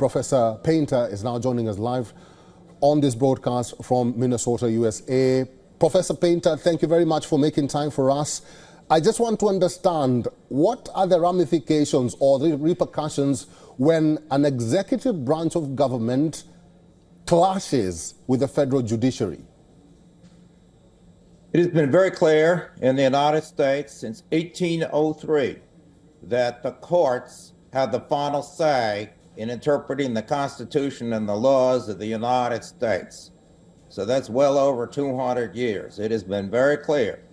Professor Painter is now joining us live on this broadcast from Minnesota, USA. Professor Painter, thank you very much for making time for us. I just want to understand, what are the ramifications or the repercussions when an executive branch of government clashes with the federal judiciary? It has been very clear in the United States since 1803 that the courts have the final say in interpreting the Constitution and the laws of the United States. So that's well over 200 years. It has been very clear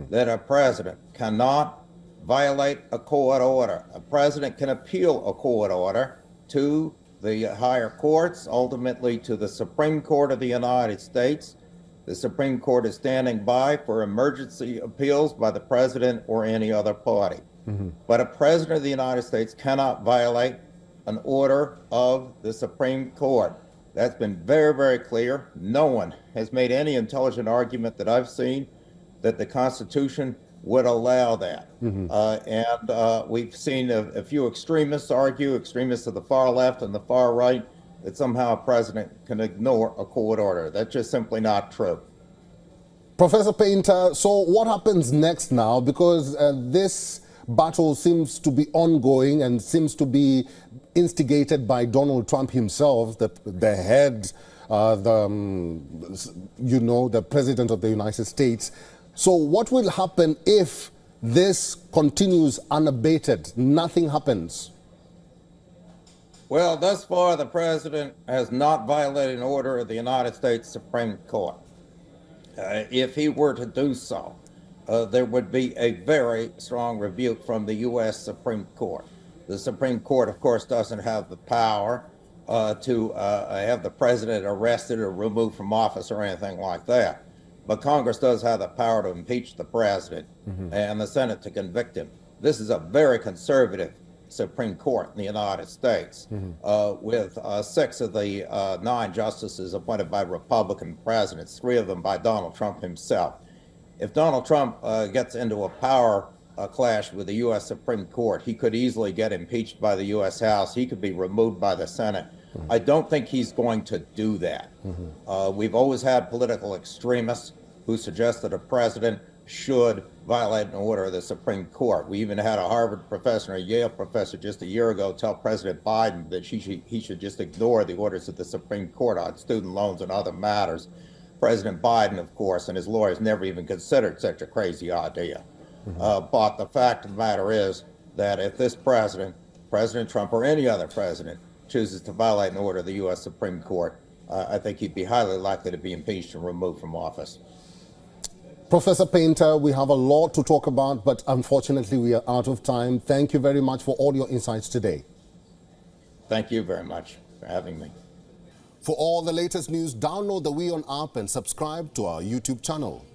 that a president cannot violate a court order. A president can appeal a court order to the higher courts, ultimately to the Supreme Court of the United States. The Supreme Court is standing by for emergency appeals by the president or any other party. But a president of the United States cannot violate an order of the Supreme Court. That's been very, very clear. No one has made any intelligent argument that I've seen that the Constitution would allow that. We've seen a few extremists argue, extremists of the far left and the far right, that somehow a president can ignore a court order. That's just simply not true. Professor Painter, so what happens next now? Because this battle seems to be ongoing and seems to be instigated by Donald Trump himself, the head, the president of the United States. So what will happen if this continues unabated? Nothing happens. Well, thus far, the president has not violated an order of the United States Supreme Court. If he were to do so, there would be a very strong rebuke from the U.S. Supreme Court. The Supreme Court, of course, doesn't have the power to have the president arrested or removed from office or anything like that. But Congress does have the power to impeach the president and the Senate to convict him. This is a very conservative Supreme Court in the United States, with 6 of the 9 justices appointed by Republican presidents, 3 of them by Donald Trump himself. If Donald Trump gets into a power clash with the U.S. Supreme Court, he could easily get impeached by the U.S. House. He could be removed by the Senate. I don't think he's going to do that. We've always had political extremists who suggest that a president should violate an order of the Supreme Court. We even had a Harvard professor and a Yale professor just a year ago tell President Biden that he should just ignore the orders of the Supreme Court on student loans and other matters. President Biden, of course, and his lawyers never even considered such a crazy idea. But the fact of the matter is that if this president, President Trump or any other president, chooses to violate an order of the U.S. Supreme Court, I think he'd be highly likely to be impeached and removed from office. Professor Painter, we have a lot to talk about, but unfortunately we are out of time. Thank you very much for all your insights today. Thank you very much for having me. For all the latest news, download the WION app and subscribe to our YouTube channel.